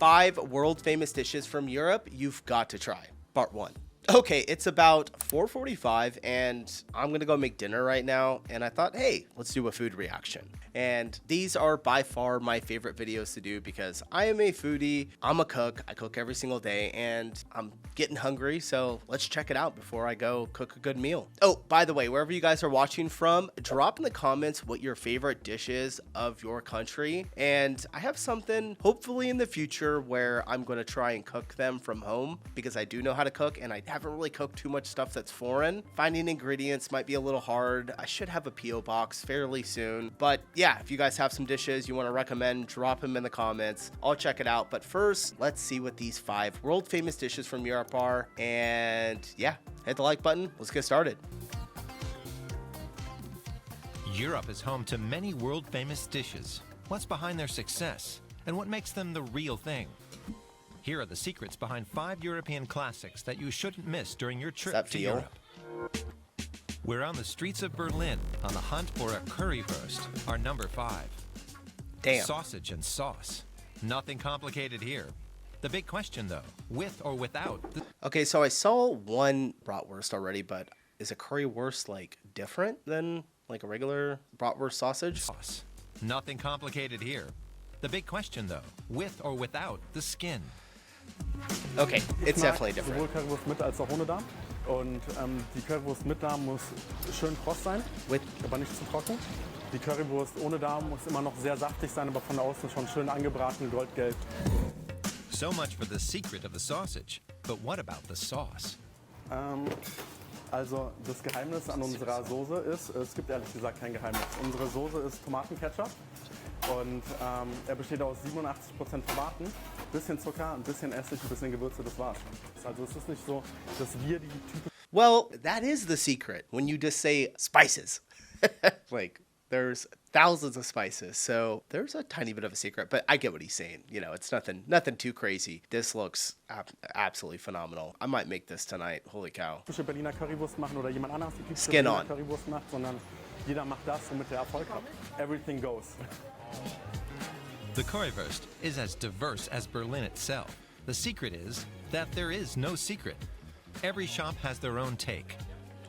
5 world famous dishes from Europe you've got to try. Part 1. Okay, it's about 4:45 and I'm gonna go make dinner right now, and I thought, hey, let's do a food reaction. And these are by far my favorite videos to do because I am a foodie, I'm a cook, I cook every single day, and I'm getting hungry, so let's check it out before I go cook a good meal. Oh, by the way, wherever you guys are watching from, drop in the comments what your favorite dish is of your country, and I have something hopefully in the future where I'm gonna try and cook them from home because I do know how to cook and I haven't really cooked too much stuff that's foreign. Finding ingredients might be a little hard. I should have a P.O. box fairly soon, but yeah, if you guys have some dishes you want to recommend, drop them in the comments. I'll check it out, but first, let's see what these 5 world famous dishes from Europe are, and yeah, hit the like button. Let's get started. Europe is home to many world famous dishes. What's behind their success, and what makes them the real thing? Here are the secrets behind 5 European classics that you shouldn't miss during your trip to Europe. We're on the streets of Berlin on the hunt for a currywurst, our number 5. Damn. Sausage and sauce. Nothing complicated here. The big question though, with or without the... Okay, so I saw one bratwurst already, but is a currywurst like different than like a regular bratwurst sausage? Sauce. Nothing complicated here. The big question though, with or without the skin. Okay, it's definitely different. Sowohl Currywurst mit als auch ohne Darm. Und die Currywurst mit Darm muss schön kross sein, aber nicht zu trocken. Die Currywurst ohne Darm muss immer noch sehr saftig sein, aber von außen schon schön angebraten, goldgelb. So much for the secret of the sausage. But what about the sauce? Also das Geheimnis an unserer Soße ist, es gibt ehrlich gesagt kein Geheimnis. Unsere Soße ist Tomatenketchup und er besteht aus 87% Tomaten, bisschen Zucker, ein bisschen Essig, ein bisschen Gewürze, das war's. Also es ist nicht so, dass wir die typischen... Well, that is the secret when you just say spices. Like, there's thousands of spices, so there's a tiny bit of a secret, but I get what he's saying. You know, it's nothing too crazy. This looks absolutely phenomenal. I might make this tonight. Holy cow. Berliner Currywurst machen oder jemand anderes die typische Skin Berliner on. Currywurst macht, sondern jeder macht das, womit er Erfolg hat. Everything goes. The currywurst is as diverse as Berlin itself. The secret is that there is no secret. Every shop has their own take.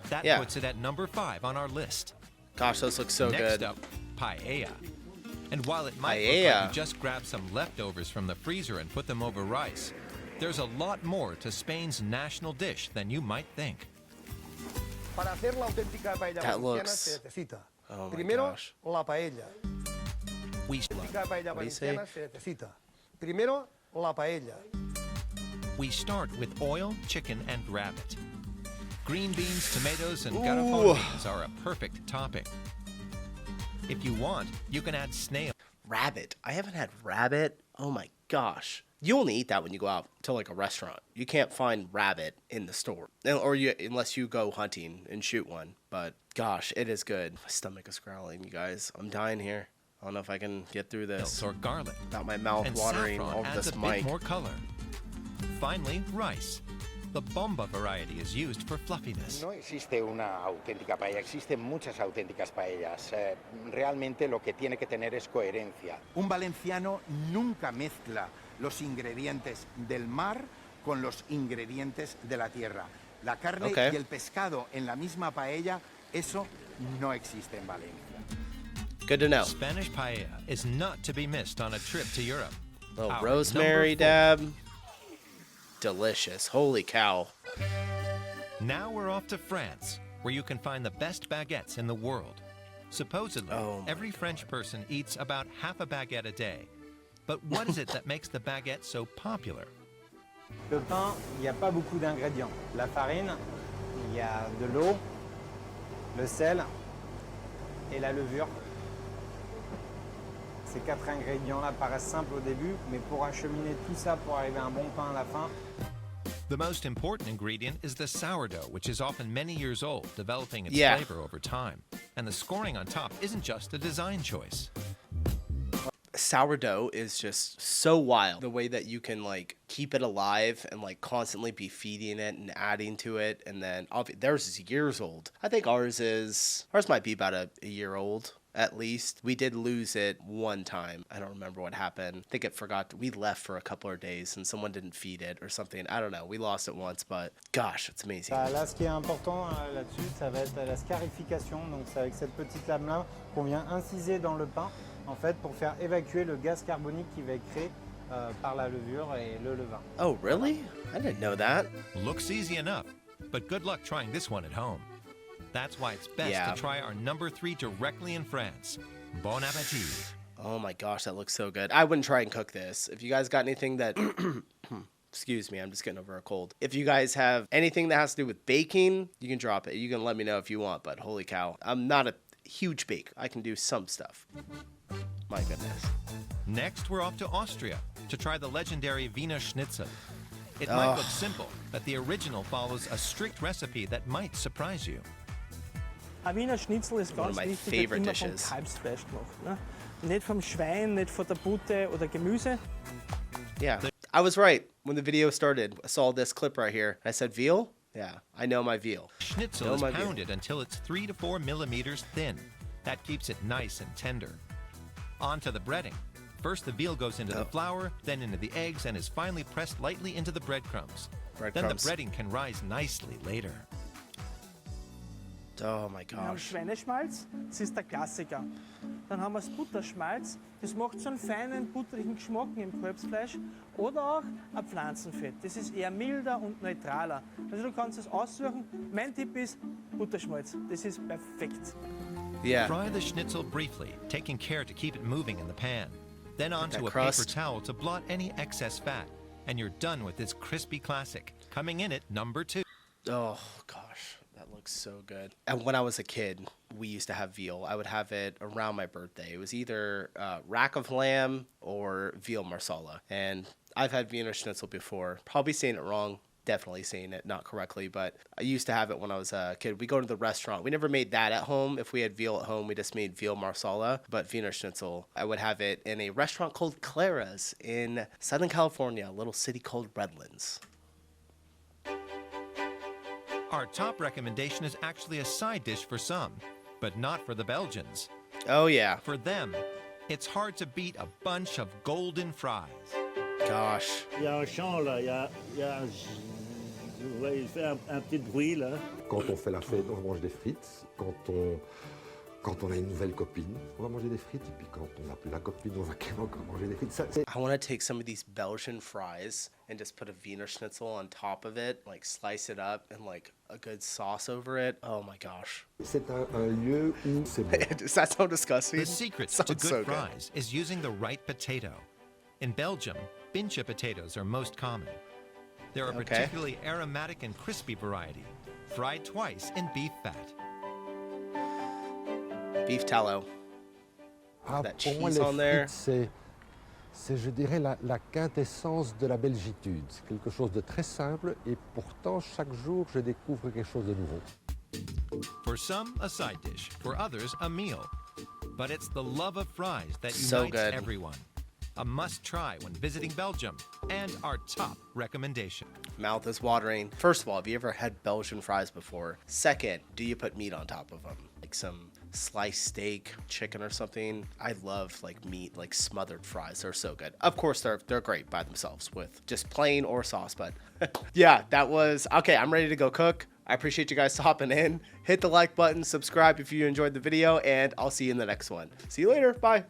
That puts it at number 5 on our list. Gosh, those look so Next good. up, paella. And while it might look like you just grab some leftovers from the freezer and put them over rice, there's a lot more to Spain's national dish than you might think. Para hacer la auténtica paella valenciana se necesita primero la paella. Primero la paella. We start with oil, chicken, and rabbit. Green beans, tomatoes, and garofano beans are a perfect topping. If you want, you can add snail. Rabbit. I haven't had rabbit. Oh my gosh. You only eat that when you go out to like a restaurant. You can't find rabbit in the store, unless you go hunting and shoot one. But gosh, it is good. My stomach is growling, you guys. I'm dying here. I don't know if I can get through this Or garlic. without my mouth And watering saffron over adds this a mic. bit more color. Finally, rice. The bomba variety is used for fluffiness. No existe una auténtica paella, existen muchas auténticas paellas. Realmente lo que tiene que tener es coherencia. Un valenciano nunca mezcla los ingredientes del mar con los ingredientes de la tierra. La carne y el pescado en la misma paella, eso no existe en Valencia. Good to know. Spanish paella is not to be missed on a trip to Europe. Little Our rosemary number 4. dab. Delicious. Holy cow. Now we're off to France, where you can find the best baguettes in the world. Supposedly, every French person eats about half a baguette a day. But what is it that makes the baguette so popular? Le pain, il n'y a pas beaucoup d'ingrédients. La farine, il y a de l'eau, le sel et la levure. Ces 4 ingrédients-là paraissent simples au début, mais pour acheminer tout ça pour arriver à un bon pain à la fin. The most important ingredient is the sourdough, which is often many years old, developing its flavor over time. And the scoring on top isn't just a design choice. Sourdough is just so wild. The way that you can like keep it alive and like constantly be feeding it and adding to it. And then theirs is years old. I think ours might be about a year old. at least. We did lose it one time. I don't remember what happened. I think it forgot. We left for a couple of days and someone didn't feed it or something. I don't know. We lost it once, but gosh, it's amazing. Là, ce qui est important là-dessus, ça va être la scarification. Donc c'est avec cette petite lame-là qu'on vient inciser dans le pain, en fait, pour faire évacuer le gaz carbonique qui va être créé par la levure et le levain. Oh, really? I didn't know that. Looks easy enough, but good luck trying this one at home. That's why it's best to try our number 3 directly in France. Bon appétit. Oh my gosh, that looks so good. I wouldn't try and cook this. If you guys got anything that... Excuse me, I'm just getting over a cold. If you guys have anything that has to do with baking, you can drop it. You can let me know if you want, but holy cow. I'm not a huge bake. I can do some stuff. My goodness. Next, we're off to Austria to try the legendary Weinerschnitzel. It might look simple, but the original follows a strict recipe that might surprise you. Ein Wiener Schnitzel ist ganz wichtig, wird immer vom Kalbsfleisch gemacht. Ne? Nicht vom Schwein, nicht von der Pute oder Gemüse. Yeah, I was right. When the video started, I saw this clip right here. I said, veal? Yeah, I know my veal. Schnitzel is pounded until it's 3 to 4 millimeters thin. That keeps it nice and tender. On to the breading. First, the veal goes into the flour, then into the eggs, and is finally pressed lightly into the breadcrumbs. Then the breading can rise nicely later. Oh my Wir haben gosh. Schweineschmalz, das ist der Klassiker. Dann haben wir das Butterschmalz, das macht so einen feinen, butterigen Geschmack im Kalbsfleisch. Oder auch ein Pflanzenfett, das ist eher milder und neutraler. Also du kannst es aussuchen. Mein Tipp ist Butterschmalz, das ist perfekt. Yeah. Fry the schnitzel briefly, taking care to keep it moving in the pan. Then onto a paper towel to blot any excess fat. And you're done with this crispy classic, coming in at number 2. Oh gosh, that looks so good. And when I was a kid, we used to have veal. I would have it around my birthday. It was either rack of lamb or veal marsala. And I've had Wiener Schnitzel before. Probably saying it wrong. Definitely saying it not correctly, but I used to have it when I was a kid. We go to the restaurant. We never made that at home. If we had veal at home, we just made veal marsala. But Wiener Schnitzel, I would have it in a restaurant called Clara's in Southern California, a little city called Redlands. Our top recommendation is actually a side dish for some, but not for the Belgians. Oh yeah. For them, it's hard to beat a bunch of golden fries. Gosh. Il y a un champ là, il fait un petit bruit là. Quand on fait la fête, on mange des frites. Quand on a une nouvelle copine, on va manger des frites. Et puis quand on n'a plus la copine, on va encore manger des frites. I want to take some of these Belgian fries and just put a Wiener Schnitzel on top of it, like slice it up and like a good sauce over it. Oh my gosh. C'est un lieu où c'est bon. Does that sound disgusting? The secret to good fries is using the right potato. In Belgium, binche potatoes are most common. They're a particularly aromatic and crispy variety, fried twice in beef fat. Beef tallow. That Pour moi, cheese on there. c'est, je dirais, la quintessence de la belgitude. C'est quelque chose de très simple et pourtant, chaque jour, je découvre quelque chose de nouveau. For some, a side dish. For others, a meal. But it's the love of fries that So unites good. everyone. A must-try when visiting Belgium, and our top recommendation. Mouth is watering. First of all, have you ever had Belgian fries before? Second, do you put meat on top of them? Like some sliced steak, chicken or something? I love like meat, like smothered fries. They're so good. Of course, they're great by themselves with just plain or sauce, but yeah, that was, okay, I'm ready to go cook. I appreciate you guys hopping in. Hit the like button, subscribe if you enjoyed the video, and I'll see you in the next one. See you later. Bye.